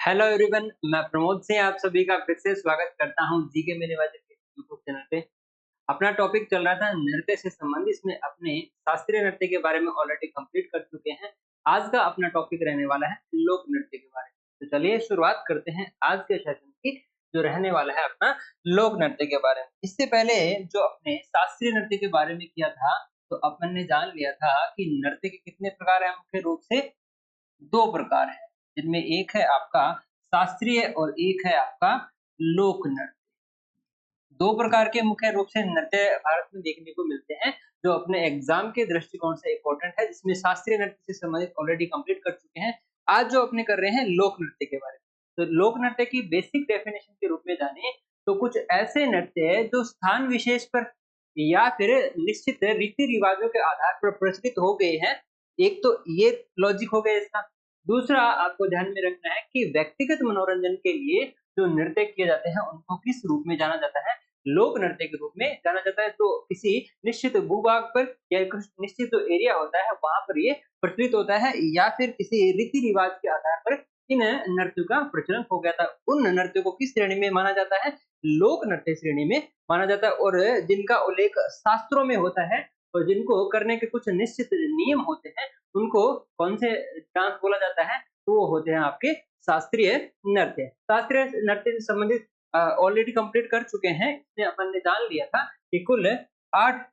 Hello everyone, मैं प्रमोद सिंह आप सभी का फिर से स्वागत करता हूं जीके मेरे वाले के यूट्यूब चैनल पे। अपना टॉपिक चल रहा था नृत्य से संबंधित, इसमें अपने शास्त्रीय नृत्य के बारे में ऑलरेडी कंप्लीट कर चुके हैं। आज का अपना टॉपिक रहने वाला है लोक नृत्य के बारे में। तो चलिए शुरुआत करते हैं आज के सेशन की, जो रहने वाला है अपना लोक नृत्य के बारे में। इससे पहले जो अपने शास्त्रीय नृत्य के बारे में किया था, तो अपन ने जान लिया था कि नृत्य के कितने प्रकार है। मुख्य रूप से दो प्रकार है, जिनमें एक है आपका शास्त्रीय और एक है आपका लोक नृत्य। दो प्रकार के मुख्य रूप से नृत्य भारत में देखने को मिलते हैं, जो अपने एग्जाम के दृष्टिकोण से इम्पोर्टेंट है, जिसमें शास्त्रीय नृत्य से संबंधित ऑलरेडी कंप्लीट कर चुके हैं। आज जो अपने कर रहे हैं लोक नृत्य के बारे में। तो लोक नृत्य की बेसिक डेफिनेशन के रूप में जाने तो कुछ ऐसे नृत्य है जो स्थान विशेष पर या फिर निश्चित रीति रिवाजों के आधार पर प्रचलित हो गए हैं। एक तो ये लॉजिक हो गया इसका। दूसरा आपको ध्यान में रखना है कि व्यक्तिगत मनोरंजन के लिए जो नृत्य किए जाते हैं उनको किस रूप में जाना जाता है, लोक नृत्य के रूप में जाना जाता है। तो किसी निश्चित भूभाग पर या कुछ निश्चित जो एरिया होता है वहां पर ये प्रचलित होता है, या फिर किसी रीति रिवाज के आधार पर इन नृत्यों का प्रचलन हो गया था। उन नृत्यों को किस श्रेणी में माना जाता है, लोक नृत्य श्रेणी में माना जाता है। और जिनका उल्लेख शास्त्रों में होता है और जिनको करने के कुछ निश्चित नियम होते हैं, उनको कौन से डांस बोला जाता है, तो वो होते हैं आपके शास्त्रीय नृत्य। शास्त्रीय नृत्य से संबंधित ऑलरेडी कंप्लीट कर चुके हैं। इसमें अपन ने जान लिया था कि आठ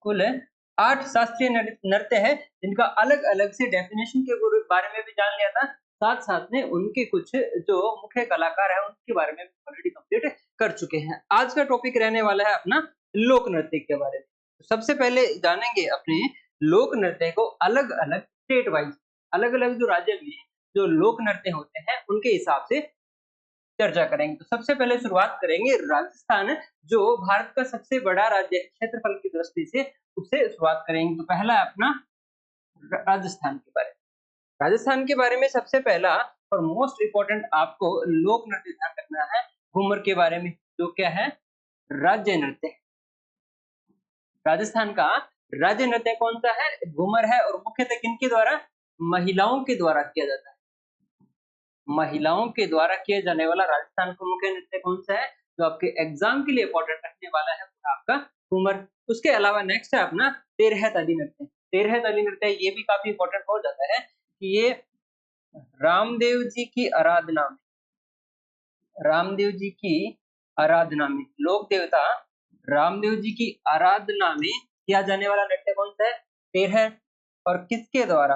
कुल 8 शास्त्रीय नृत्य है, जिनका अलग-अलग से डेफिनेशन के बारे में भी जान लिया था। साथ-साथ में उनके कुछ जो मुख्य कलाकार हैं, उनके बारे में ऑलरेडी कंप्लीट कर चुके हैं। आज का टॉपिक रहने वाला है अपना लोक नृत्य के बारे में। सबसे पहले जानेंगे अपने लोक नृत्य को अलग-अलग स्टेट वाइज़, अलग-अलग जो राज्य में जो लोक नृत्य होते हैं, उनके हिसाब से चर्चा करेंगे। तो सबसे पहले शुरुआत करेंगे राजस्थान, जो भारत का सबसे बड़ा राज्य है क्षेत्रफल की दृष्टि से, उससे शुरुआत करेंगे। तो पहला है अपना राजस्थान के बारे में। राजस्थान के बारे में सबसे पहला और मोस्ट इम्पोर्टेंट आपको लोक नृत्य ध्यान रखना है घूमर के बारे में, जो क्या है राज्य नृत्य। राजस्थान का राज्य नृत्य कौन सा है, घूमर है। और मुख्यतः किनके द्वारा, महिलाओं के द्वारा किया जाता है। महिलाओं के द्वारा किए जाने वाला राजस्थान का मुख्य नृत्य कौन सा है, जो आपके एग्जाम के लिए इंपॉर्टेंट रखने वाला है, वो आपका घूमर। उसके अलावा नेक्स्ट है अपना तेरह ताली नृत्य। तेरह ताली नृत्य ये भी काफी इंपॉर्टेंट हो जाता है कि ये रामदेव जी की आराधना में, रामदेव जी की आराधना में, लोक देवता रामदेव जी की आराधना में किया जाने वाला नृत्य कौन सा है, तेरह। और किसके द्वारा,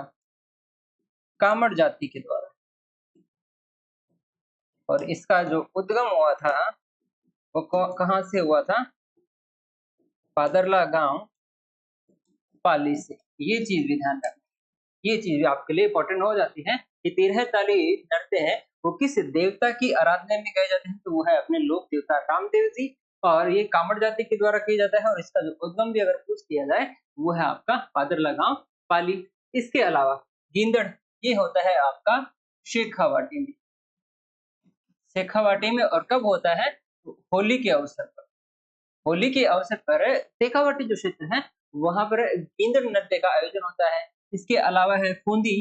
कामड़ जाति के द्वारा। और इसका जो उद्गम हुआ था वो कहाँ से हुआ था, पादरला गांव पाली से। ये चीज भी ध्यान रखना, ये चीज भी आपके लिए इंपॉर्टेंट हो जाती है कि तेरह ताली नृत्य है वो किस देवता की आराधना में गाए जाते हैं, तो वो है अपने लोक देवता रामदेव जी। और ये कामड़ जाति के द्वारा किया जाता है। और इसका जो उद्गम भी अगर पूछ किया जाए वो है आपका पादरला गांव पाली। इसके अलावा गींदड़, ये होता है आपका शेखावाटी में, शेखावाटी में। और कब होता है, होली के अवसर पर। होली के अवसर पर शेखावाटी जो क्षेत्र है वहां पर गींदड़ नृत्य का आयोजन होता है। इसके अलावा है फूंदी,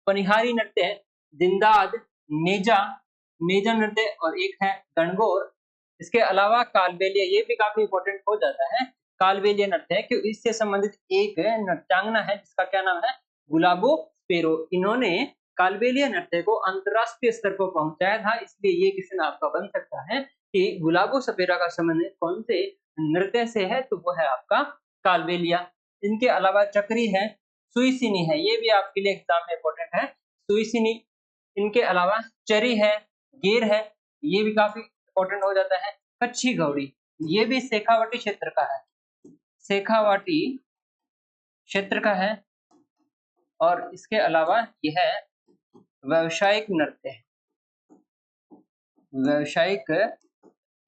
पनिहारी नृत्य, जिंदाद, नेजा, नेजा नृत्य, और एक है गणगौर। इसके अलावा कालबेलिया, ये भी काफी इंपॉर्टेंट हो जाता है। कालबेलिया नृत्य है कि इससे संबंधित एक नृत्यांगना है जिसका क्या नाम है, गुलाबो स्पेरो। इन्होंने कालबेलिया नृत्य को अंतरराष्ट्रीय स्तर पर पहुंचाया था, इसलिए ये क्वेश्चन आपका बन सकता है कि गुलाबो सपेरा का संबंध कौन से नृत्य से है, तो वो है आपका कालबेलिया। इनके अलावा चक्री है, सुईसिनी है, ये भी आपके लिए एग्जाम में इंपॉर्टेंट है, सुईसिनी। इनके अलावा चरी है, गेर है, ये भी काफी इंपॉर्टेंट हो जाता है। कच्छी घोड़ी, ये भी शेखावाटी क्षेत्र का है, शेखावाटी क्षेत्र का है। और इसके अलावा यह व्यावसायिक नृत्य है, व्यावसायिक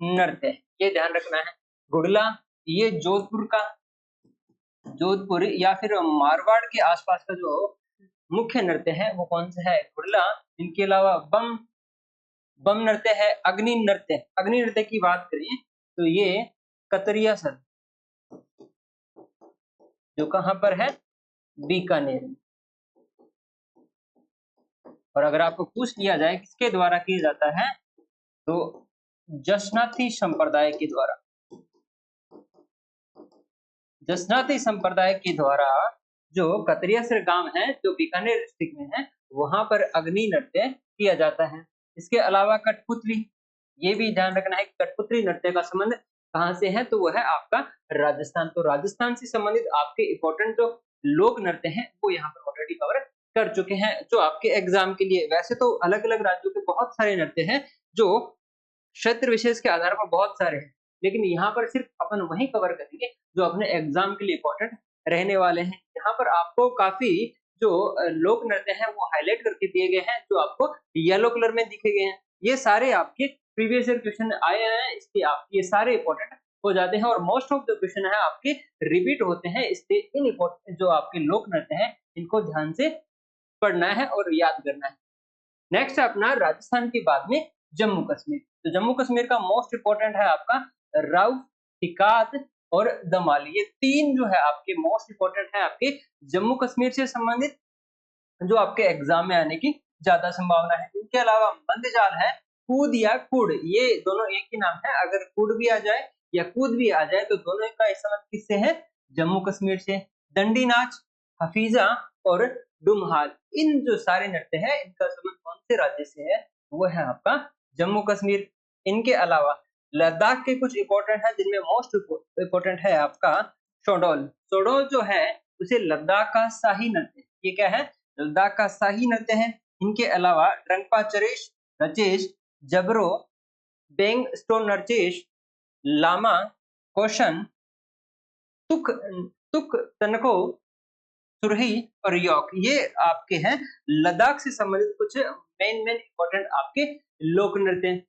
नृत्य, ये ध्यान रखना है। घुड़ला, ये जोधपुर का, जोधपुर या फिर मारवाड़ के आसपास का जो मुख्य नृत्य है वो कौन सा है, घुड़ला। इनके अलावा बम, बम नृत्य है। अग्नि नृत्य, अग्नि नृत्य की बात करें तो ये कतरिया सर, जो कहां पर है, बीकानेर। और अगर आपको पूछ लिया जाए किसके द्वारा किया जाता है, तो जशनाथी संप्रदाय के द्वारा। जसनाती संप्रदाय के द्वारा जो कतरियासर गांव है जो बीकानेर डिस्ट्रिक्ट में है, वहां पर अग्नि नृत्य किया जाता है। इसके अलावा कठपुतली, ये भी ध्यान रखना है कि कठपुतली नृत्य का संबंध कहाँ से है, तो वो है आपका राजस्थान। तो राजस्थान से संबंधित आपके इंपॉर्टेंट जो लोक नृत्य हैं वो यहाँ पर ऑलरेडी कवर कर चुके हैं जो आपके एग्जाम के लिए। वैसे तो अलग अलग राज्यों के बहुत सारे नृत्य हैं जो क्षेत्र विशेष के आधार पर बहुत सारे हैं, लेकिन यहाँ पर सिर्फ अपन वही कवर करेंगे जो अपने एग्जाम के लिए इंपॉर्टेंट रहने वाले हैं। यहाँ पर आपको काफी जो लोक नृत्य हैं वो हाईलाइट करके दिए गए हैं, जो आपको येलो कलर में दिखे गए हैं। ये सारे आपके प्रीवियस ईयर क्वेश्चन आए हैं, इसलिए आपके ये सारे इंपॉर्टेंट हो जाते हैं और मोस्ट ऑफ द क्वेश्चन है आपके रिपीट होते हैं, इसलिए इन इंपॉर्टेंट जो आपके लोक नृत्य हैं इनको ध्यान से पढ़ना है और याद करना है। नेक्स्ट है अपना राजस्थान के बाद में जम्मू कश्मीर। तो जम्मू कश्मीर का मोस्ट इंपोर्टेंट है आपका राउफ, टिकात और दमाली। ये तीन जो है आपके मोस्ट इंपोर्टेंट है आपके जम्मू कश्मीर से संबंधित, जो आपके एग्जाम में आने की ज्यादा संभावना है। इनके अलावा मंदजाल है, कूद या कुड़, ये दोनों एक ही नाम है। अगर कुड़ भी आ जाए या कूद भी आ जाए तो दोनों का संबंध किससे है, जम्मू कश्मीर से। दंडी नाच, हफीजा और डुमहाल, इन जो सारे नृत्य है इनका संबंध कौन से राज्य से है, वो है आपका जम्मू कश्मीर। इनके अलावा लद्दाख के कुछ इंपॉर्टेंट है जिनमें मोस्ट इंपॉर्टेंट है आपका शोडोल। शोडोल जो है उसे लद्दाख का शाही नृत्य, ये क्या है, लद्दाख का शाही नृत्य है। इनके अलावा रंगपा चरेश, रचेश, जबरो, बेंग स्टोन नरचेश, लामा, कोशन, तुक तुक तनको, सुरही और यॉक, ये आपके हैं लद्दाख से संबंधित कुछ मेन इंपॉर्टेंट आपके लोक नृत्य।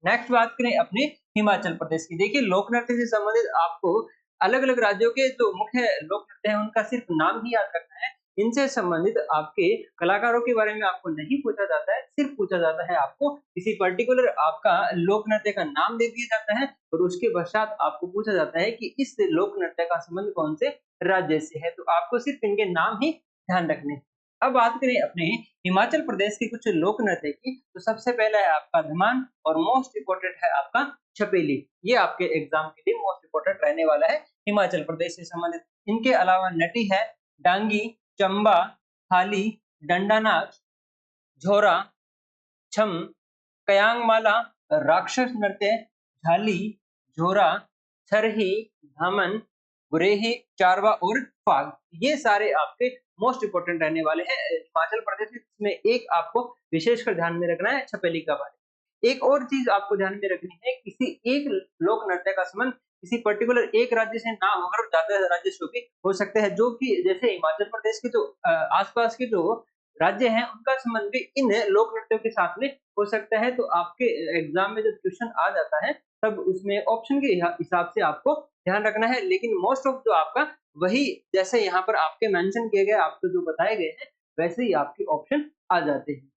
नेक्स्ट बात करें अपने हिमाचल प्रदेश की। देखिए लोक नृत्य से संबंधित आपको अलग अलग राज्यों के जो मुख्य लोक नृत्य है उनका सिर्फ नाम ही याद रखना है। इनसे संबंधित आपके कलाकारों के बारे में आपको नहीं पूछा जाता है, सिर्फ पूछा जाता है आपको किसी पर्टिकुलर आपका लोक नृत्य का नाम दे दिया जाता है और उसके पश्चात आपको पूछा जाता है कि इस लोक नृत्य का संबंध कौन से राज्य से है। तो आपको सिर्फ इनके नाम ही ध्यान रखने। अब बात करें अपने हिमाचल प्रदेश के कुछ लोक नृत्य की, तो सबसे पहला है आपका धमान और मोस्ट इंपोर्टेंट है आपका छपेली। ये आपके एग्जाम के लिए मोस्ट इंपोर्टेंट रहने वाला है हिमाचल प्रदेश से संबंधित। इनके अलावा नटी है, डांगी, चंबा, थाली, डंडा नाच, झोरा, छम, कयांगमाला, राक्षस नृत्य, झाली, झोरा, छरही, धामन, गुरेही, चारवा और फाग, ये सारे आपके मोस्ट इंपोर्टेंट रहने वाले हैं हिमाचल प्रदेश में। एक आपको विशेषकर ध्यान में रखना है छपेली का बारे। एक और चीज आपको ध्यान में रखनी है, किसी एक लोक नृत्य का संबंध किसी पर्टिकुलर एक राज्य से ना होकर ज्यादा राज्य से भी हो सकते हैं, जो कि जैसे हिमाचल प्रदेश के जो आसपास के जो राज्य हैं उनका संबंध भी इन लोक नृत्यों के साथ में हो सकता है। तो आपके एग्जाम में जब क्वेश्चन आ जाता है तब उसमें ऑप्शन के हिसाब से आपको ध्यान रखना है, लेकिन मोस्ट ऑफ जो आपका वही जैसे यहाँ पर आपके मेंशन किए गए आपको जो बताए गए हैं वैसे ही आपके ऑप्शन आ जाते हैं।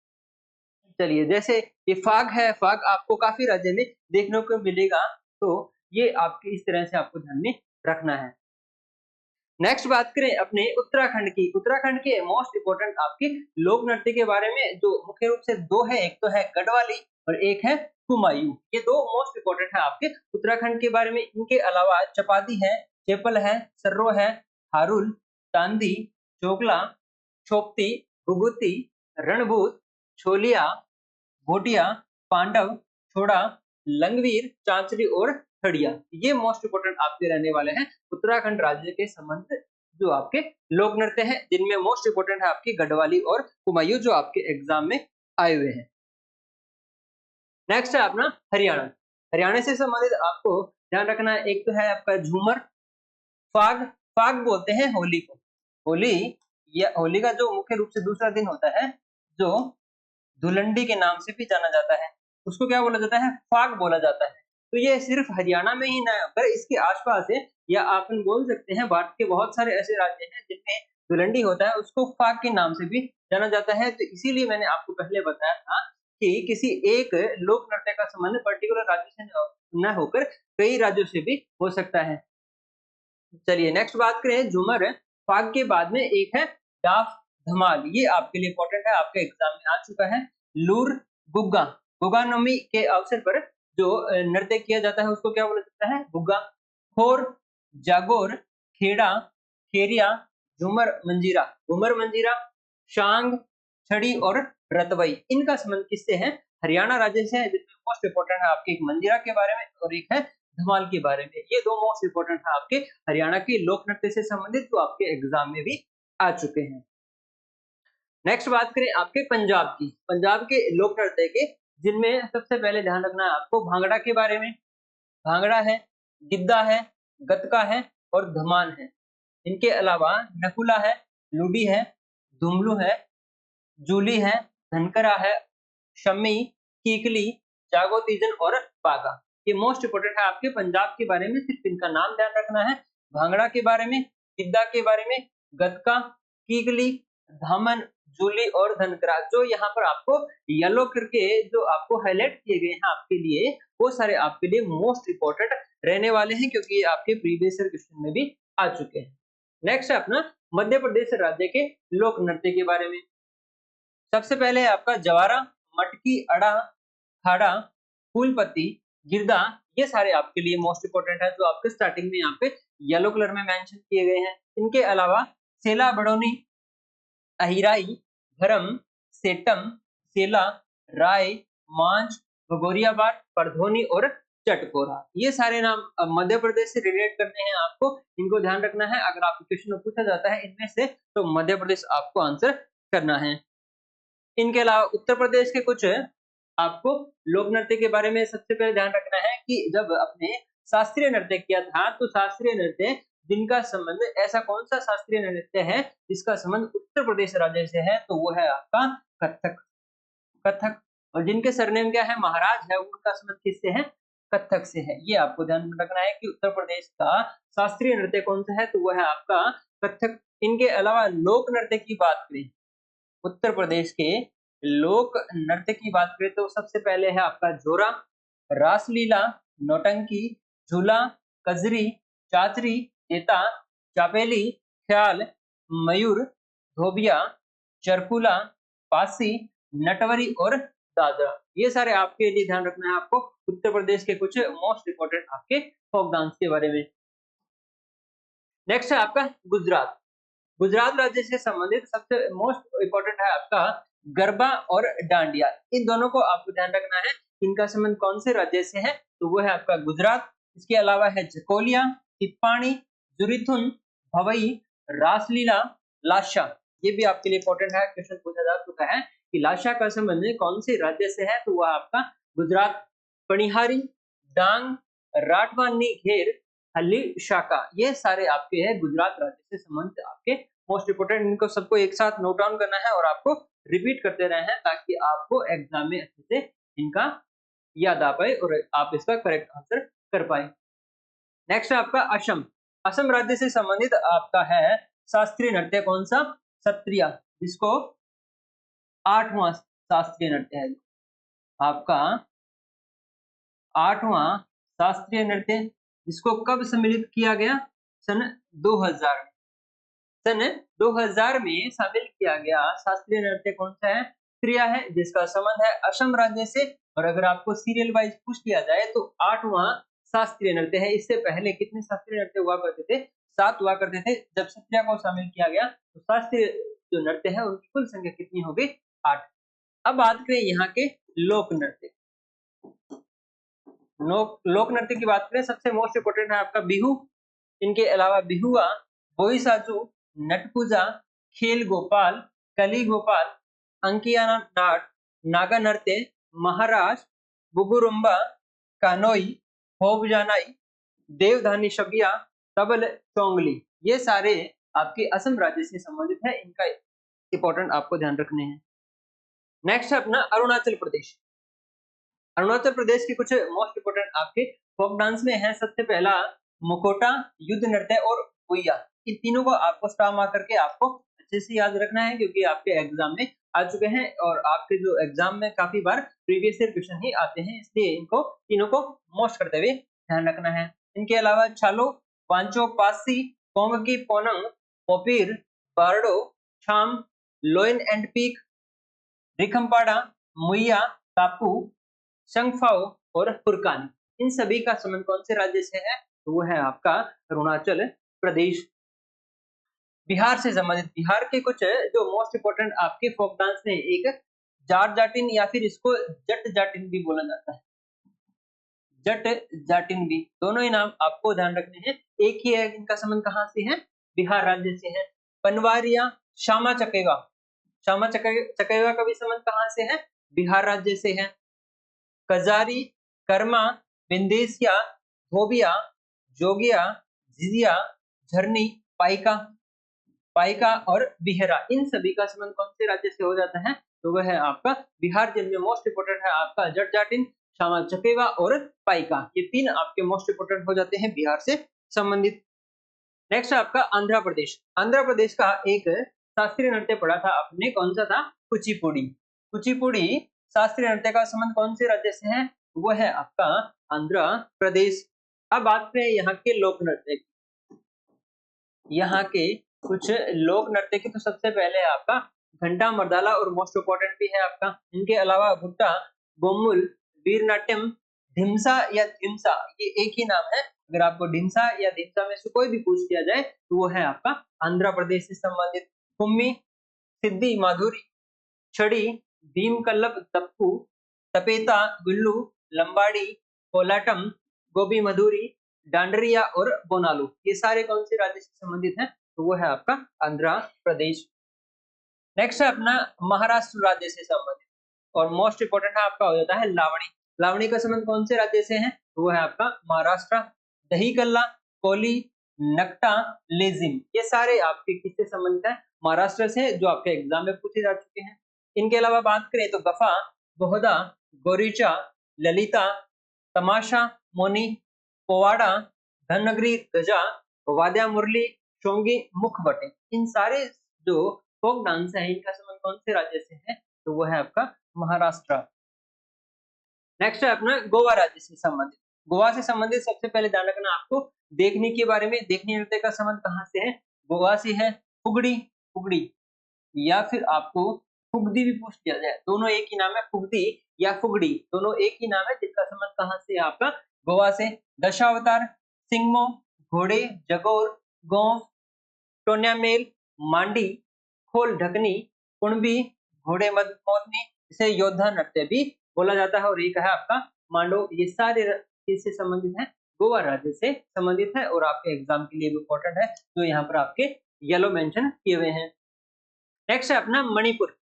चलिए जैसे ये फाग है, फाग आपको काफी राज्य में देखने को मिलेगा, तो ये आपके इस तरह से आपको ध्यान में रखना है। नेक्स्ट बात करें अपने उत्तराखंड की। उत्तराखंड के मोस्ट इंपोर्टेंट आपके लोक नृत्य के बारे में, जो मुख्य रूप से दो है, एक तो है गढ़वाली और एक है कुमायूं। ये दो मोस्ट इंपोर्टेंट है आपके उत्तराखंड के बारे में। इनके अलावा चपाती है, चेपल है, सर्रो है, हारुल, तांदी, चोकला, छोपती, गुगुती, रणभूत, छोलिया, भोटिया, पांडव, छोड़ा, लंगवीर, चांचरी और खड़िया, ये मोस्ट इंपोर्टेंट आपके रहने वाले हैं उत्तराखंड राज्य के संबंध जो आपके लोक नृत्य हैं, जिनमें मोस्ट इंपोर्टेंट है आपकी गढ़वाली और कुमायूं जो आपके एग्जाम में आए हुए हैं। नेक्स्ट है अपना हरियाणा। हरियाणा से संबंधित आपको ध्यान रखना है, एक तो है आपका झूमर, फाग, फाग बोलते हैं होली को। होली या होली का जो मुख्य रूप से दूसरा दिन होता है, जो धुलंडी के नाम से भी जाना जाता है, उसको क्या बोला जाता है, फाग बोला जाता है। तो ये सिर्फ हरियाणा में ही ना होकर इसके आसपास है, या आप बोल सकते हैं भारत के बहुत सारे ऐसे राज्य हैं जिनमें धुलंडी होता है, उसको फाग के नाम से भी जाना जाता है। तो इसीलिए मैंने आपको पहले बताया था कि किसी एक लोक नृत्य का संबंध पर्टिकुलर राज्य से न होकर कई राज्यों से भी हो सकता है। चलिए नेक्स्ट बात करें झूमर। फाग के बाद में एक है डाफ धमाल, ये आपके लिए इंपॉर्टेंट है, आपके एग्जाम में आ चुका है। लूर, गुग्गा, गुग्गा नवमी के अवसर पर जो नृत्य किया जाता है उसको क्या बोला जाता है? गुग्गा। खोर, जागोर, खेड़ा, खेरिया, झूमर मंजीरा, घूमर मंजीरा, शांग, छड़ी और रतवई, इनका संबंध किससे है? हरियाणा राज्य से है, जिसमें मोस्ट इंपोर्टेंट है आपके एक मंजीरा के बारे में और एक है धमाल के बारे में। ये दो मोस्ट इंपोर्टेंट है आपके हरियाणा के लोक नृत्य से संबंधित, जो आपके एग्जाम में भी आ चुके हैं। नेक्स्ट बात करें आपके पंजाब की, पंजाब के लोक नृत्य के, जिनमें सबसे पहले ध्यान रखना है आपको भांगड़ा के बारे में। भांगड़ा है, गिद्दा है, गतका है और धमान है। इनके अलावा नकुला है, लूडी है, धुमलू है, जूली है, धनकरा है, शम्मी, कीकली, जागो तीजन और बागा। ये मोस्ट इंपोर्टेंट है आपके पंजाब के बारे में, सिर्फ इनका नाम ध्यान रखना है। भांगड़ा के बारे में, गिद्दा के बारे में, गतका, कीकली, धामन, जूली और धनकरा, जो यहाँ पर आपको येलो करके जो आपको हाईलाइट किए गए हैं आपके लिए, वो सारे आपके लिए मोस्ट इंपोर्टेंट रहने वाले हैं, क्योंकि ये आपके प्रीवियस ईयर क्वेश्चन में भी आ चुके हैं। नेक्स्ट है अपना मध्य प्रदेश राज्य के लोक नृत्य के बारे में। सबसे पहले है आपका जवारा, मटकी, अड़ा, खाड़ा, फूलपत्ती, गिरदा, ये सारे आपके लिए मोस्ट इंपोर्टेंट है, जो आपके स्टार्टिंग में यहाँ पे येलो कलर में मेंशन किए गए हैं। इनके अलावा सेला बड़ोनी, अहिराई, भरम, सेटम, सेला, राय, मांझ, भगोरियाबाद, परधोनी और चटकोरा, ये सारे नाम मध्य प्रदेश से रिलेट करते हैं आपको, इनको ध्यान रखना है। अगर आपको क्वेश्चन में पूछा जाता है इनमें से, तो मध्य प्रदेश आपको आंसर करना है। इनके अलावा उत्तर प्रदेश के कुछ आपको लोक नृत्य के बारे में सबसे पहले ध्यान रखना है कि जब अपने शास्त्रीय नृत्य किया था, तो शास्त्रीय नृत्य जिनका संबंध, ऐसा कौन सा शास्त्रीय नृत्य है जिसका संबंध उत्तर प्रदेश राज्य से है? तो वो है आपका कथक। कथक। और जिनके सरनेम क्या है? महाराज है, उनका संबंध किससे है? कथक से है। ये आपको ध्यान में रखना है कि उत्तर प्रदेश का शास्त्रीय नृत्य कौन सा है, तो वो है आपका कथक। इनके अलावा लोक नृत्य की बात करें, उत्तर प्रदेश के लोक नृत्य की बात करें, तो सबसे पहले है आपका जोरा, रासलीला, नौटंकी, झूला, कजरी, चाचरी, जेता, चापेली, ख्याल, मयूर, धोबिया, चरकुला, पासी, नटवरी और दादरा, ये सारे आपके लिए ध्यान रखना है आपको उत्तर प्रदेश के कुछ मोस्ट इंपोर्टेंट आपके फोक डांस के बारे में। नेक्स्ट है आपका गुजरात। गुजरात राज्य से संबंधित सबसे मोस्ट इंपोर्टेंट है आपका गरबा और डांडिया। इन दोनों को आपको ध्यान रखना है, इनका संबंध कौन से राज्य से है, तो वो है आपका गुजरात। इसके अलावा है जकोलिया, तिप्पाणी, जुरिथुन, भवई, रासलीला, लाशा, ये भी आपके लिए इंपॉर्टेंट है, क्वेश्चन पूछा जा चुका है कि लाशा का संबंध कौन से राज्य से है, तो वह आपका गुजरात। पणिहारी, डांग, राठवानी घेर, हल्ली शाखा, ये सारे आपके हैं गुजरात राज्य से संबंधित आपके मोस्ट इंपोर्टेंट। इनको सबको एक साथ नोट डाउन करना है और आपको रिपीट करते रहना है, ताकि आपको एग्जाम में अच्छे से इनका याद आ पाए और आप इसका करेक्ट आंसर कर पाए। नेक्स्ट है आपका असम। असम राज्य से संबंधित आपका है शास्त्रीय नृत्य कौन सा? सत्रिया, जिसको 8वां शास्त्रीय नृत्य है आपका, 8वां शास्त्रीय नृत्य, जिसको कब सम्मिलित किया गया? सन 2000 में। सन 2000 में शामिल किया गया शास्त्रीय नृत्य कौन सा है? क्रिया है, जिसका संबंध है असम राज्य से। और अगर आपको सीरियल वाइज पूछ लिया जाए तो 8वां शास्त्रीय नृत्य है। इससे पहले कितने शास्त्रीय नृत्य हुआ करते थे? 7 हुआ करते थे। जब सत्रिया को शामिल किया गया तो शास्त्रीय जो नृत्य है उनकी कुल संख्या कितनी हो गई? 8। अब बात करें यहाँ के लोक नृत्य। लोक नृत्य की बात करें, सबसे मोस्ट इंपोर्टेंट है आपका बिहू। इनके अलावा बिहुआ, बोईसाजू, नटपूजा, खेल गोपाल, कली गोपाल, अंकियाना नाट, नागा नृत्य, महाराज, बुगुरुम्बा, कानोई, होबजानाई, देवधानी शबिया, तबल चोंगली, ये सारे आपके असम राज्य से संबंधित है। इनका इंपॉर्टेंट आपको ध्यान रखने हैं। नेक्स्ट है अपना अरुणाचल प्रदेश। अरुणाचल प्रदेश के कुछ मोस्ट इंपोर्टेंट आपके फोक डांस में है। सबसे पहला मुकोटा, युद्ध नृत्य और गुइया। इन तीनों को आपको स्टार मार्क करके आपको अच्छे से याद रखना है, क्योंकि आपके एग्जाम में आ चुके हैं और आपके जो एग्जाम में काफी बार प्रीवियस ईयर क्वेश्चन ही आते हैं, इसलिए इनको तीनों को मोस्ट करते हुए ध्यान रखना है। इनके अलावा छालो, वांचो, पासी, कोंगकी, पोनंग, पोपीर, बारडो, छाम, लोइन एंड पीक, रिखमपाड़ा, मुइया, कापू, संगफाओ और फुरकान। इन सभी का संबंध कौन से राज्य से है? तो वो है आपका अरुणाचल प्रदेश। बिहार से संबंधित, बिहार के कुछ जो मोस्ट इम्पोर्टेंट आपके फोक डांस में एक जाट जाटिन या फिर इसको जट जाटिन भी बोला जाता है, जट जाटिन भी, दोनों ही नाम आपको ध्यान रखने हैं। एक ही है, इनका संबंध कहाँ से है? बिहार राज्य से है। पनवारिया, श्यामा चकेवा, श्यामा चकेवा का भी संबंध कहाँ से है? बिहार राज्य से है। कजारी, कर्मा, विंदेसिया, धोबिया, जोगिया, झिझिया, झरनी, पाइका, पाइका और बिहरा, इन सभी का संबंध कौन से राज्य से हो जाता है? तो वह है आपका बिहार, जिनमें मोस्ट इंपोर्टेंट है आपका जट जाटिन, श्यामा चकेवा और पाइका। ये तीन आपके मोस्ट इंपोर्टेंट हो जाते हैं बिहार से संबंधित। नेक्स्ट है आपका आंध्र प्रदेश। आंध्र प्रदेश का एक शास्त्रीय नृत्य पढ़ा था आपने, कौन सा था? कुचिपुड़ी। कुचिपुड़ी शास्त्रीय नृत्य का संबंध कौन से राज्य से है? वो है आपका आंध्र प्रदेश। अब बात करें यहाँ के लोक नृत्य, यहाँ के कुछ लोक नृत्य की, तो सबसे पहले है आपका घंटा मर्दाला और मोस्ट इम्पोर्टेंट भी है आपका। इनके अलावा भुट्टा, गोमुल, वीरनाट्यम, ढिमसा या धिमसा, ये एक ही नाम है। अगर आपको ढिमसा या धिमसा में से कोई भी पूछ लिया जाए तो वो है आपका आंध्र प्रदेश से संबंधित। कुम्मी, सिद्धि माधुरी, छड़ी, भीम कल्लप तप्पू, तपेता, गुल्लू, लंबाड़ी, कोलाटम, गोबी मधुरी, डांडरिया और बोनालू, ये सारे कौन से राज्य से संबंधित हैं? तो वो है आपका आंध्र प्रदेश। नेक्स्ट है अपना महाराष्ट्र राज्य से संबंधित, और मोस्ट इंपोर्टेंट है आपका हो जाता है लावणी। लावणी का संबंध कौन से राज्य से है? तो वो है आपका महाराष्ट्र। दही कल्ला, कोली, नकटा, लेजिम, ये सारे आपके किससे संबंधित है? महाराष्ट्र से, जो आपके एग्जाम में पूछे जा चुके हैं। इनके अलावा बात करें तो गफा, बोहदा, गोरीचा, ललिता, तमाशा, मोनी, पोवाड़ा, धनगरी गजा, वाद्या मुरली, चोंगी, मुखबटे, इन सारे जो फोक डांस है इनका संबंध कौन से राज्य से है? तो वो है आपका महाराष्ट्र। नेक्स्ट है अपना गोवा राज्य से संबंधित। गोवा से संबंधित सबसे पहले ध्यान रखना आपको देखने के बारे में। देखने नृत्य का संबंध कहाँ से है? गोवा से है। फुगड़ी, फुगड़ी या फिर आपको फुगदी भी पूछ लिया जाए, दोनों एक ही नाम है। फुगदी या फुगड़ी दोनों एक ही नाम है, जिसका संबंध कहाँ से है? आपका गोवा से। दशावतार, सिंगमो, घोड़े, जगोर, गोंफ, टोन्यामेल, मांडी, खोल ढकनी, कुणबी, घोड़े मोदनी, इसे योद्धा नृत्य भी बोला जाता है। और एक है आपका मांडो। ये सारे किससे संबंधित है? गोवा राज्य से संबंधित है, और आपके एग्जाम के लिए भी इंपॉर्टेंट है, जो यहाँ पर आपके येलो मेंशन किए हुए हैं। नेक्स्ट है अपना मणिपुर।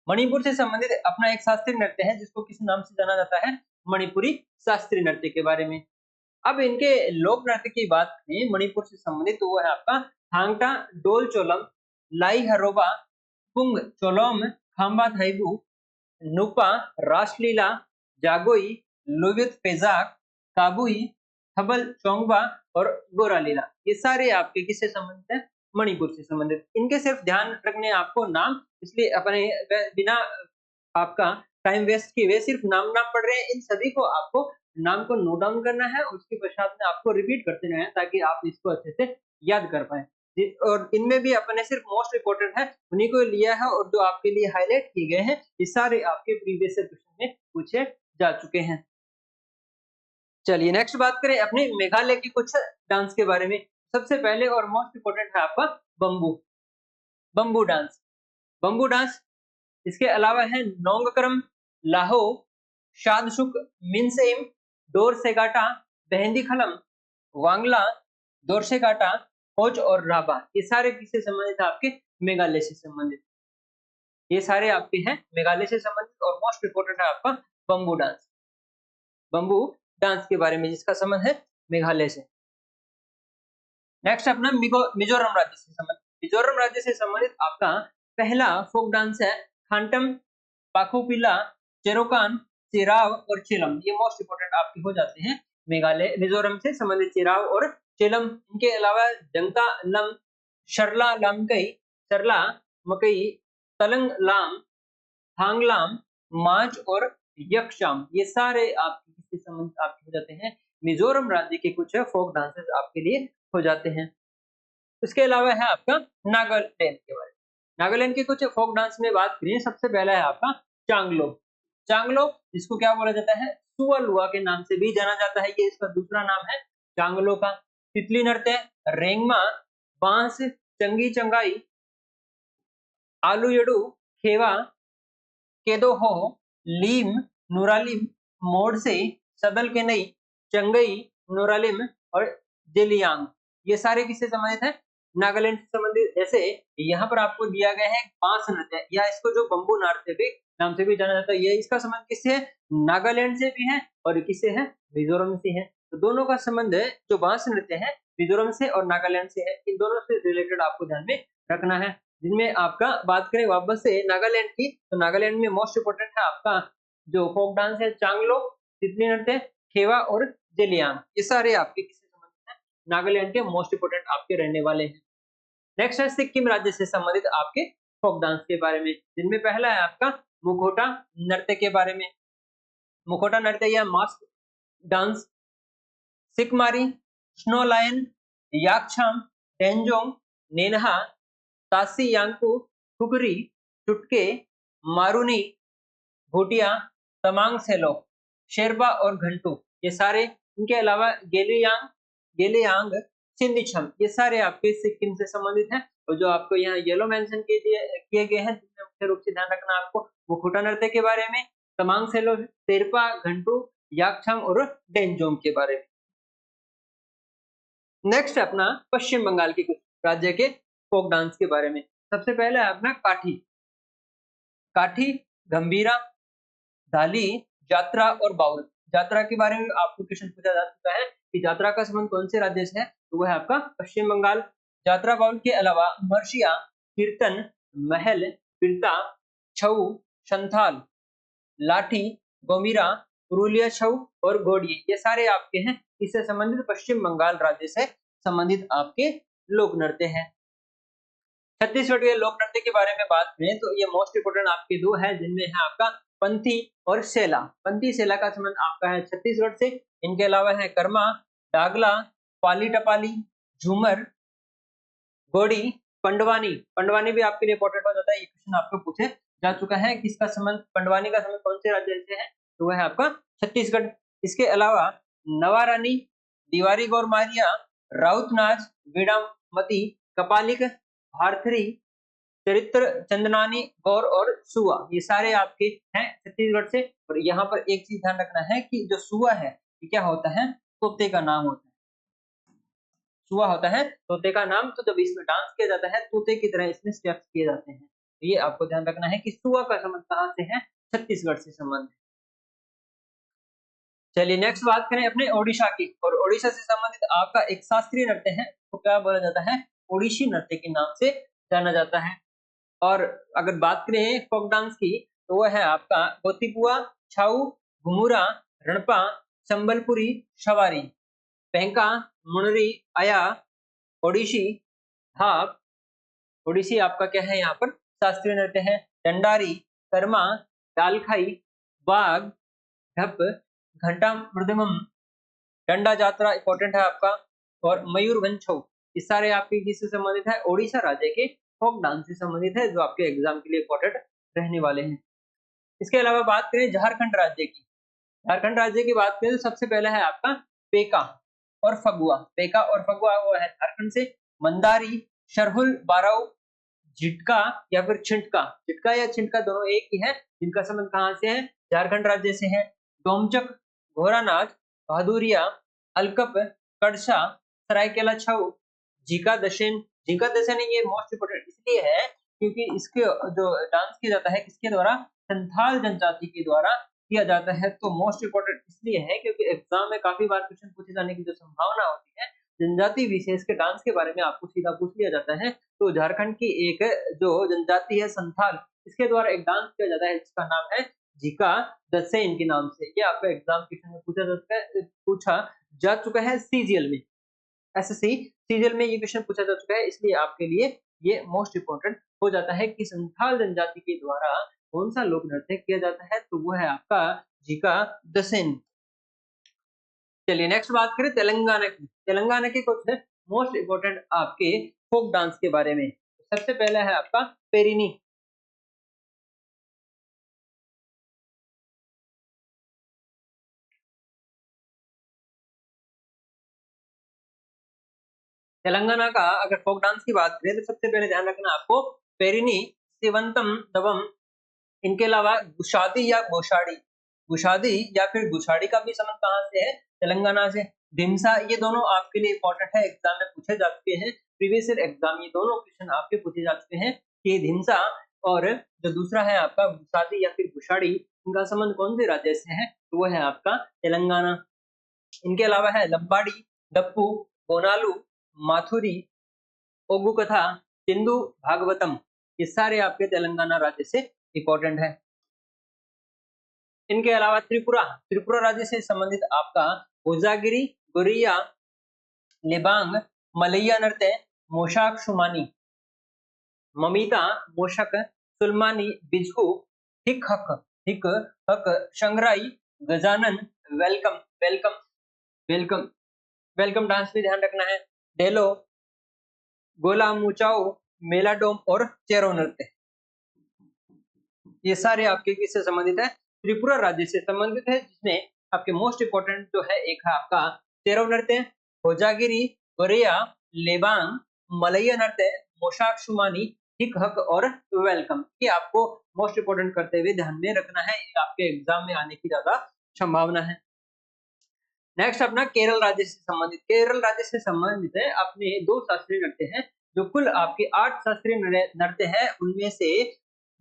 मणिपुर से संबंधित अपना एक शास्त्रीय नृत्य है, जिसको किस नाम से जाना जाता है? मणिपुरी शास्त्रीय नृत्य के बारे में। अब इनके लोक नृत्य की बात करें मणिपुर से संबंधित, तो वो है आपका थांगटा, डोल चोलम, लाई हरोबा, पुंग चोलोम, खाम्बा थाइबू, नुपा, रासलीला, जागोई, लुवित पेजाक, काबुई, थबल चोंगबा और गोरालीला, ये सारे आपके किससे संबंधित है? मणिपुर से संबंधित। इनके सिर्फ ध्यान रखने आपको नाम, इसलिए अपने बिना आपका टाइम वेस्ट किए हुए सिर्फ नाम पढ़ रहे हैं। इन सभी को आपको नाम को नोट डाउन करना है, उसके पश्चात में आपको रिपीट करते रहें, ताकि आप इसको अच्छे से याद कर पाए। और इनमें भी अपने सिर्फ मोस्ट इंपोर्टेंट है उन्हीं को लिया है, और जो आपके लिए हाईलाइट किए गए हैं ये सारे आपके प्रीवियस क्वेश्चन में पूछे जा चुके हैं। चलिए नेक्स्ट बात करें अपने मेघालय के कुछ डांस के बारे में। सबसे पहले और मोस्ट इंपोर्टेंट है आपका bamboo, bamboo dance. Bamboo dance, इसके अलावा है नोंगक्रम, लाहो, शादशुक, मिनसेम, डोर सेगाटा, बहंदी खलम, वांगला, दोरसेगाटा, कोच और राबा, ये सारे किससे संबंधित है? आपके मेघालय से संबंधित। ये सारे आपके हैं मेघालय से संबंधित, और मोस्ट इंपोर्टेंट है आपका बम्बू डांस। बम्बू डांस के बारे में जिसका संबंध है मेघालय से। नेक्स्ट अपना मिजोरम राज्य से संबंधित। मिजोरम राज्य से संबंधित आपका पहला फोक डांस है खांटम, पाखोपिला, चेरोकान, चेराव और चेलम, ये मोस्ट इंपोर्टेंट आपके हो जाते हैं मेघालय मिजोरम से संबंधित। चेराव और चेलम, इनके अलावा जंका लम, शरला लामकई, सरला मकई, तलंग लाम, थांगलाम, माज और यक्षाम, ये सारे आपके किससे संबंधित आपके हो जाते हैं? मिजोरम राज्य के कुछ फोक डांसेस आपके लिए हो जाते हैं। इसके अलावा है आपका नागालैंड के बारे में। नागालैंड के कुछ फोक डांस में बात करें, सबसे पहला है आपका चांगलो। चांगलो जिसको क्या बोला जाता है, सुअलुआ के नाम से भी जाना जाता है, ये इसका दूसरा नाम है चांगलो का। तितली नृत्य, रेंगमा, बांस, चंगी चंगाई, आलूयडू, खेवा, केदोहो, लीम, नुरालिम, मोरसे, सबल केनई, चंगई, नुरालिम और जेलियांग, ये सारे किससे संबंधित है, नागालैंड से संबंधित। जैसे यहाँ पर आपको दिया गया है बांस नृत्य, या इसको जो बम्बू नृत्य भी नाम से भी जाना जाता है, ये इसका संबंध किससे है, नागालैंड से भी है और किससे है, मिजोरम से है। तो दोनों का संबंध है, जो बांस नृत्य है मिजोरम से और नागालैंड से है, इन दोनों से रिलेटेड आपको ध्यान में रखना है। जिनमें आपका बात करें वापस से नागालैंड की, तो नागालैंड में मोस्ट इंपोर्टेंट है आपका जो फोक डांस है चांगलो, तितली नृत्य, खेवा और जेलियांग, ये सारे आपके किससे संबंधित है, नागालैंड के मोस्ट इंपोर्टेंट आपके रहने वाले हैं। नेक्स्ट है सिक्किम राज्य से संबंधित आपके फोक डांस के बारे में, जिनमें पहला है आपका मुखोटा नृत्य के बारे में। मुखोटा नृत्य या मास्क डांस सिकमारी, स्नो लायन, याकछाम, डेंजोंग, नेनहा, तासी यांकू, खुगरी, चुटके, मारूनी, भूटिया, तमांग सेलो, शेरपा और घंटू, ये सारे, इनके अलावा गेलियांग, गेलियांग, सिंधिछम, ये सारे आपके सिक्किम से संबंधित हैं। और जो आपको यहाँ येलो मेंशन किए गए हैं, जिसमें मुख्य रूप से ध्यान रखना आपको मुखोटा नृत्य के बारे में, तमांग सेलो, शेरपा, घंटू, याकछाम और डेंजोंग के बारे में। नेक्स्ट अपना पश्चिम बंगाल के कुछ राज्य के फोक डांस के बारे में। सबसे पहले है अपना काठी। काठी, गंभीरा, धाली, जात्रा और बाउल। जात्रा के बारे में आपको क्वेश्चन पूछा जा चुका है कि जात्रा का संबंध कौन से राज्य से है, तो वह है आपका पश्चिम बंगाल। जात्रा बाउल के अलावा मर्शिया, कीर्तन, महल, पिरता, छऊ, संथाल, लाठी, गोमीरा, पुरुलिया छऊ और गोडिये, ये सारे आपके हैं इससे संबंधित पश्चिम बंगाल राज्य से संबंधित आपके लोक नृत्य हैं। छत्तीसगढ़ के लोक नृत्य के बारे में बात करें तो ये मोस्ट इंपोर्टेंट आपके दो है, जिनमें है आपका पंथी और सेला। पंथी सेला का संबंध आपका है छत्तीसगढ़ से। इनके अलावा है कर्मा, डागला, पाली टपाली, झूमर, गोड़ी, पंडवानी। पंडवानी भी आपके लिए इंपॉर्टेंट हो जाता है, ये क्वेश्चन आपको पूछे जा चुका है, किसका संबंध, पंडवानी का संबंध कौन से राज्य से है, तो वह है आपका छत्तीसगढ़। इसके अलावा नवारानी, दीवारी गौर मारिया, राउतनाच, वीणामती, कपालिक, भारथरी, चरित्र चंदनानी, गौर और सुआ, ये सारे आपके हैं छत्तीसगढ़ से। और यहाँ पर एक चीज ध्यान रखना है कि जो सुआ है ये क्या होता है, तोते का नाम होता है। सुआ होता है तोते का नाम, तो जब इसमें डांस किया जाता है तोते की तरह इसमें स्टेप्स किए जाते हैं। तो ये आपको ध्यान रखना है कि सुआ का संबंध कहाँ से है, छत्तीसगढ़ से संबंध है। चलिए नेक्स्ट बात करें अपने ओडिशा की, और ओडिशा से संबंधित आपका एक शास्त्रीय नृत्य है, तो क्या बोला जाता है, ओडिसी नृत्य के नाम से जाना जाता है। और अगर बात करें फोक डांस की, तो वह है आपका गोतीपुआ, छाऊ, घुमुरा, रणपा, संबलपुरी, सवारी, पेंका, मुनरी, अया, ओडिसी, थाप। ओडिसी आपका क्या है, यहाँ पर शास्त्रीय नृत्य है। डंडारी, कर्मा, डालखाई, बाग, ढप, घंटा मृदंगम, डंडा जात्रा इंपॉर्टेंट है आपका, और मयूरवंश, ये सारे आपके किससे संबंधित है, ओडिशा राज्य के फोक डांस से संबंधित है, जो आपके एग्जाम के लिए इंपॉर्टेंट रहने वाले हैं। इसके अलावा बात करें झारखंड राज्य की, झारखंड राज्य की बात करें तो सबसे पहला है आपका पेका और फगुआ। पेका और फगुआ वो है झारखंड से। मंदारी, शरहुल, बाराऊ, झिटका या फिर छिटका, झिटका या छिटका दोनों एक ही है, जिनका संबंध कहाँ से है, झारखंड राज्य से है। डोमचक, घोरानाच, बहादुरिया, अलकप, कड़सा, सरायकेला छऊ, झीका दशेन। झीका दशेन ये मोस्ट इंपोर्टेंट इसलिए है क्योंकि इसके जो डांस किया जाता है किसके द्वारा, संथाल जनजाति के द्वारा किया जाता है। तो मोस्ट इंपोर्टेंट इसलिए है क्योंकि एग्जाम में काफी बार क्वेश्चन पूछे जाने की जो संभावना होती है, जनजाति विशेष के डांस के बारे में आपको सीधा पूछ लिया जाता है। तो झारखंड की एक जो जनजाति है संथाल, इसके द्वारा एक डांस किया जाता है जिसका नाम है झीका दसेन के नाम से। ये आपका एग्जाम क्वेश्चन में पूछा जा चुका है सीजीएल में, एसएससी सीजीएल में ये क्वेश्चन पूछा जा चुका है, इसलिए आपके लिए ये मोस्ट इंपोर्टेंट हो जाता है कि संथाल जनजाति के द्वारा कौन सा लोक नृत्य किया जाता है, तो वो है आपका झीका दसेन। चलिए नेक्स्ट बात करें तेलंगाना की। तेलंगाना के कुछ मोस्ट इंपोर्टेंट आपके फोक डांस के बारे में। सबसे पहला है आपका पेरिनी। तेलंगाना का अगर फोक डांस की बात करें तो सबसे पहले ध्यान रखना आपको पेरिनी, सिवंतम दवम, इनके अलावा गुशादी या गोशाड़ी, गुशादी या फिर गुशाड़ी का भी संबंध कहाँ से है? तेलंगाना से। ढिमसा, ये दोनों आपके लिए इंपॉर्टेंट है, एग्जाम में पूछे जा चुके हैं, प्रीवियस ईयर एग्जाम ये दोनों क्वेश्चन आपके पूछे जा चुके हैं कि ढिमसा और जो दूसरा है आपका गुशादी या फिर गुशाड़ी, इनका संबंध कौन से राज्य से है? तो वो है आपका तेलंगाना। इनके अलावा है लंबाड़ी, डप्पू, गोनालू, माथुरी, ओगु कथा, सिंधु भागवतम, ये सारे आपके तेलंगाना राज्य से इंपॉर्टेंट है। इनके अलावा त्रिपुरा, त्रिपुरा राज्य से संबंधित आपका ओजागिरी, गोरिया, लिबांग, मलैया नृत्य, मोशाक शुमानी, ममिता, मोशक, सुलमानी, बिजू, हिक हक, शंगराई, Gajanan, welcome welcome welcome welcome dance भी ध्यान रखना है, डेलो, गोला मुचाओ, मेलाडोम और चेरो नृत्य, ये सारे आपके किससे संबंधित है? त्रिपुरा राज्य से संबंधित है, जिसमें आपके मोस्ट इंपोर्टेंट जो है एक है आपका चेरो नृत्य, होजागिरी, गोरिया, लेबांग, मलैया नृत्य, मोशाक शुमानी, हिक हक और वेलकम, ये आपको मोस्ट इंपोर्टेंट करते हुए ध्यान में रखना है, ये आपके एग्जाम में आने की ज्यादा संभावना है। नेक्स्ट अपना केरल राज्य से संबंधित, केरल राज्य से संबंधित है अपने 2 शास्त्रीय नृत्य हैं, जो कुल आपके 8 शास्त्रीय नृत्य है, उनमें से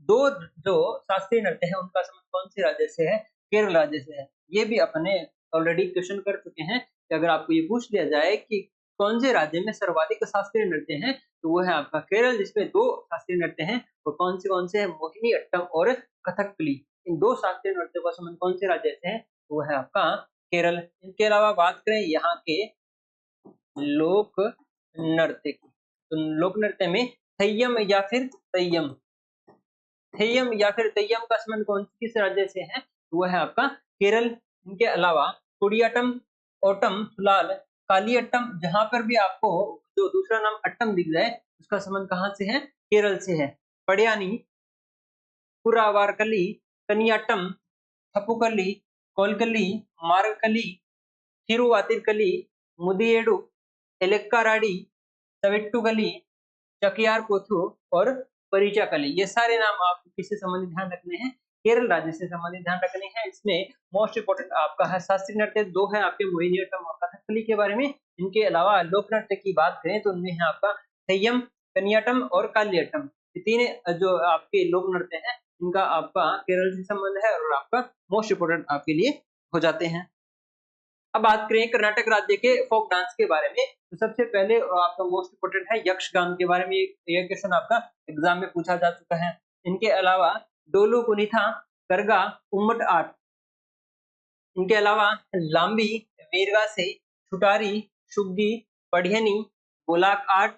2 जो शास्त्रीय नृत्य है उनका संबंध कौन से राज्य से है? केरल राज्य से है। ये भी अपने ऑलरेडी क्वेश्चन कर चुके हैं कि अगर आपको ये पूछ लिया जाए कि कौन से राज्य में सर्वाधिक शास्त्रीय नृत्य हैं, तो वो है आपका केरल, जिसमें 2 शास्त्रीय नृत्य हैं, वो कौन से है? मोहिनी अट्टम और कथकली। इन 2 शास्त्रीय नृत्यों का संबंध कौन से राज्य से है? तो वो है आपका केरल। इनके अलावा बात करें यहाँ के लोक नृत्य की, तो लोक नृत्य में थय्यम या फिर तय्यम, थय्यम या फिर तय्यम का संबंध किस राज्य से है? तो वो है आपका केरल। इनके अलावा कुडियाटम, ओटम, सुलाल, कालियट्टम, जहां पर भी आपको जो दूसरा नाम अट्टम दिख जाए उसका संबंध कहाँ से है? केरल से है। पड़ियानी, पुरावारकली, कनियाट्टम, थपुकली, कोलकली, मारकली, थिरुवातिरकली, मुदियेडु, एलेक्काराडी, सविट्टुकली, चकियार कोथु और परिचाकली, ये सारे नाम आपको किससे संबंधित ध्यान रखने हैं? केरल राज्य से संबंधित ध्यान रखने हैं। इसमें मोस्ट इंपोर्टेंट आपका है शास्त्रीय नृत्य, 2 है आपके मोहिनीअट्टम और कथकली के बारे में। इनके अलावा लोक नृत्य की बात करें तो उनमें है आपका थय्यम, कनियाट्टम और कालियट्टम, ये 3 जो आपके लोक नृत्य हैं, इनका आपका केरल से संबंध है और आपका मोस्ट इंपोर्टेंट आपके लिए हो जाते हैं। अब बात करें कर्नाटक राज्य के फोक डांस के बारे में, तो सबसे पहले आपका मोस्ट इंपोर्टेंट है यक्षगान के बारे में, ये क्वेश्चन आपका एग्जाम में पूछा जा चुका है। इनके अलावा डोलू कुनिथा, करगा, उम्मट आर्ट, इनके अलावा लांबी, वीरगासे, छुटारी, शुग्गी, पढ़ियनी, गोलाक आर्ट,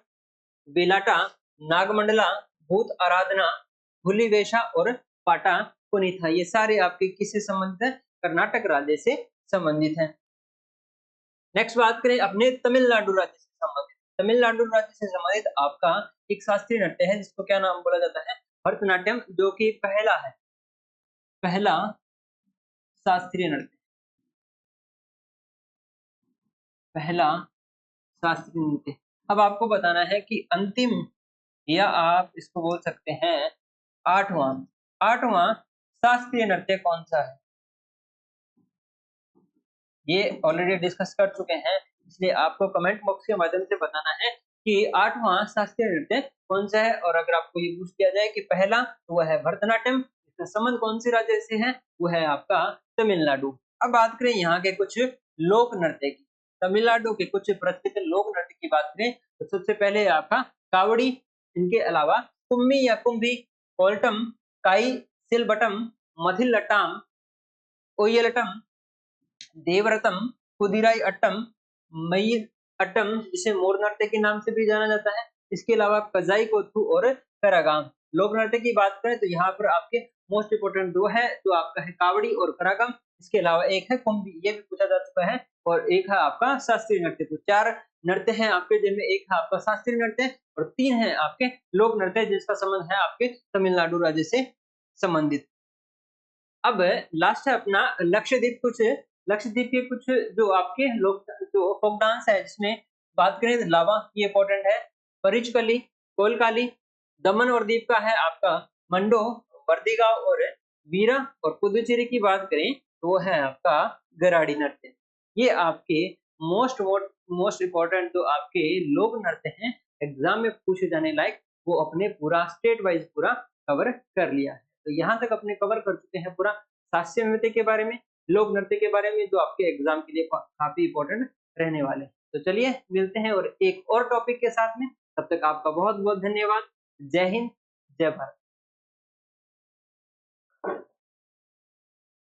बेलाटा, नागमंडला, भूत आराधना, भूली वेशा और पाटा कुनिथा, ये सारे आपके किससे संबंधित है? कर्नाटक राज्य से संबंधित है। नेक्स्ट बात करें अपने तमिलनाडु राज्य से संबंधित, तमिलनाडु राज्य से संबंधित आपका एक शास्त्रीय नृत्य है जिसको क्या नाम बोला जाता है? भरतनाट्यम, जो कि पहला शास्त्रीय नृत्य, पहला शास्त्रीय नृत्य। अब आपको बताना है कि अंतिम, या आप इसको बोल सकते हैं आठवां शास्त्रीय नृत्य कौन सा है? ये ऑलरेडी डिस्कस कर चुके हैं, इसलिए आपको कमेंट बॉक्स के माध्यम से बताना है कि 8वां शास्त्रीय नृत्य कौन सा है। और अगर आपको ये पूछ किया जाए कि पहला, तो वह है भरतनाट्यम, इसका संबंध कौन से राज्य से है? वो है आपका तमिलनाडु। अब बात करें यहाँ के कुछ लोक नृत्य की, तमिलनाडु के कुछ प्रसिद्ध लोक नृत्य की बात करें तो सबसे पहले आपका कावड़ी, इनके अलावा कुम्मी या कुंभी, कोल्टम, काई सिलबटम, मथिलट्टाम, ओयलटम, देवरतम, कुदिराई अट्टम, मयिर अट्टम, जिसे मोर नृत्य के नाम से भी जाना जाता है। इसके अलावा कजाई कोथू और करागाम। लोक नृत्य की बात करें तो यहाँ पर आपके मोस्ट इंपोर्टेंट 2 है, जो आपका है कावड़ी और करागम। इसके अलावा एक है कुंभी, ये भी पूछा जा चुका है, और एक है आपका शास्त्रीय नृत्य। तो 4 नृत्य हैं आपके, जिनमें एक है आपका शास्त्रीय नृत्य और 3 हैं आपके लोक नृत्य, जिसका संबंध है आपके तमिलनाडु राज्य से संबंधित। अब लास्ट है अपना लक्षद्वीप। लक्षद्वीप के कुछ जो आपके लोक जो फ़ोक डांस है, जिसमें बात करें तो लावा, ये इम्पोर्टेंट है, परिचकली, कोलकाली। दमन और दीव का है आपका मंडो, वर्दिगाव और वीरा। और पुदुचेरी की बात करें तो वो है आपका गराडी नृत्य। ये आपके मोस्ट इम्पोर्टेंट जो आपके लोक नृत्य हैं, एग्ज़ाम में पूछे जाने लायक, वो अपने पूरा स्टेट वाइज़ पूरा कवर कर लिया है। तो यहाँ तक अपने कवर कर चुके हैं पूरा शास्त्रीय नृत्य के बारे में, लोक नृत्य के बारे में, जो आपके एग्ज़ाम के लिए काफ़ी इम्पोर्टेंट रहने वाले हैं। तो चलिए मिलते हैं और एक और टॉपिक के साथ में, तब तक आपका बहुत-बहुत धन्यवाद। जय हिंद, जय भारत।